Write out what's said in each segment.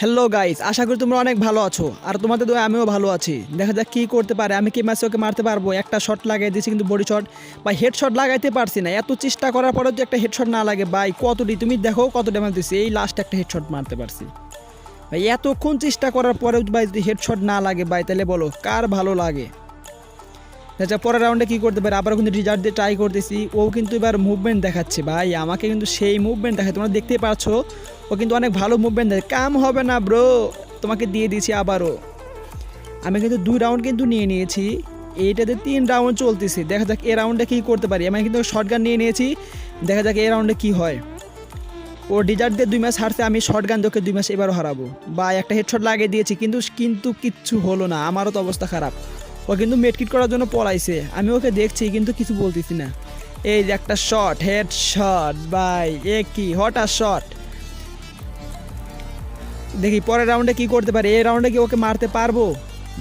Hello guys, আশা করি তোমরা অনেক ভালো আছো আর তোমাদের দোয়া আমিও ভালো আছি। দেখা যাক কী করতে পারে। আমি কি ম্যাচে ওকে মারতে পারবো? একটা শট লাগাই দিয়েছি কিন্তু বডি শট বা হেড শট লাগাইতে পারছি না। এত চেষ্টা করার পরেও যে একটা হেড শট না লাগে ভাই, কতটি তুমি দেখো কত ড্যামেজ দিচ্ছি। এই লাস্ট একটা হেড শট মারতে পারছি ভাই। এতক্ষণ চেষ্টা করার পরেও ভাই যদি হেড শট না লাগে ভাই, তাহলে বলো কার ভালো লাগে? আচ্ছা, পরের রাউন্ডে কী করতে পারে? আবার কিন্তু রিজার্ভ দিয়ে ট্রাই করতেছি। ও কিন্তু এবার মুভমেন্ট দেখাচ্ছে ভাই, আমাকে কিন্তু সেই মুভমেন্ট দেখায়, তোমরা দেখতেই পাচ্ছ। ও কিন্তু অনেক ভালো মুভমেন্ট দেয়। কাম হবে না ব্রো, তোমাকে দিয়ে দিয়েছি আবারও। আমি কিন্তু 2 রাউন্ড কিন্তু নিয়ে নিয়েছি, এইটাতে 3 রাউন্ড চলতেছে। দেখা যাক এ রাউন্ডে কী করতে পারি। আমি কিন্তু শর্টগান নিয়ে নিয়েছি, দেখা যাক এ রাউন্ডে কী হয়। ও ডিজার্ট দিয়ে 2 ম্যাচ হারছে, আমি শর্টগান দেখে 2 ম্যাচ এবারও হারাবো। বা একটা হেডশট লাগিয়ে দিয়েছি কিন্তু কিন্তু কিচ্ছু হলো না, আমারও তো অবস্থা খারাপ। ও কিন্তু মেডকিট করার জন্য পলাইছে, আমি ওকে দেখছি কিন্তু কিছু বলতেছি না। এই যে একটা শট, হেড শট ভাই, এ কি হট শট। দেখি পরের রাউন্ডে কি করতে পারে। এই রাউন্ডে কি ওকে মারতে পারবো?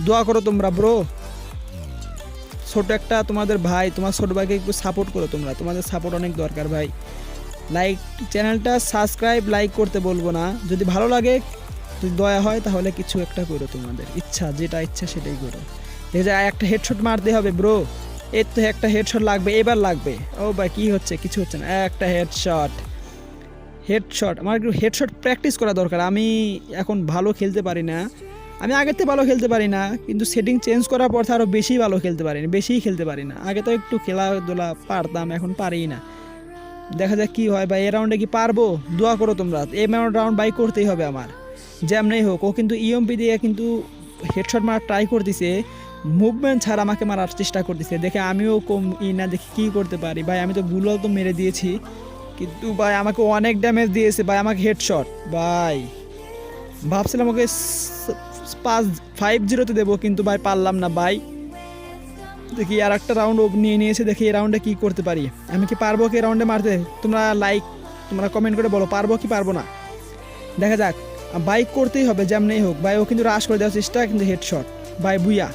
দোয়া করো তোমরা ব্রো। ছোট একটা তোমাদের ভাই, তোমার ছোট ভাইকে একটু সাপোর্ট করো তোমরা, তোমাদের সাপোর্ট অনেক দরকার ভাই। লাইক চ্যানেলটা সাবস্ক্রাইব লাইক করতে বলবো না, যদি ভালো লাগে যদি দয়া হয় তাহলে কিছু একটা করো, তোমাদের ইচ্ছা যেটা ইচ্ছা সেটাই করো। দেখে যায় একটা হেডশট মারতে হবে ব্রো, এর তো একটা হেডশট লাগবে, এবার লাগবে। ও ভাই কি হচ্ছে? কিছু হচ্ছে না। একটা হেডশট, হেডশট আমার একটু হেডশট প্র্যাকটিস করা দরকার। আমি এখন ভালো খেলতে পারি না, আমি আগের থেকে ভালো খেলতে পারি না, কিন্তু সেটিং চেঞ্জ করার পর আরও বেশি ভালো খেলতে পারি না, বেশিই খেলতে পারি না। আগে তো একটু খেলাধুলা পারতাম, এখন পারিই না। দেখা যাক কী হয় ভাই, এ রাউন্ডে কি পারবো? দোয়া করো তোমরা। এই রাউন্ড বাই করতেই হবে আমার, যেমনই হোক। ও কিন্তু ইএমপি দিয়ে কিন্তু হেডশট মারার ট্রাই করতেছে, মুভমেন্ট ছাড়া আমাকে মারার চেষ্টা করতেছে। দেখে আমিও কম না, দেখি কী করতে পারি ভাই। আমি তো গুলো তো মেরে দিয়েছি, কিন্তু ভাই আমাকে অনেক ড্যামেজ দিয়েছে ভাই, আমাকে হেডশট ভাই। ভাবছিলাম ওকে 5-0-তে দেবো, কিন্তু ভাই পারলাম না ভাই। দেখি আর একটা রাউন্ড নিয়ে নিয়েছে, দেখি এই রাউন্ডে কী করতে পারি। আমি কি পারবো কি রাউন্ডে মারতে? তোমরা কমেন্ট করে বলো পারবো কি পারবো না। দেখা যাক, বাইক করতেই হবে যেমনই হোক ভাই। ও কিন্তু রাশ করে দেওয়ার চেষ্টা, কিন্তু হেডশট ভাই, বুইয়া।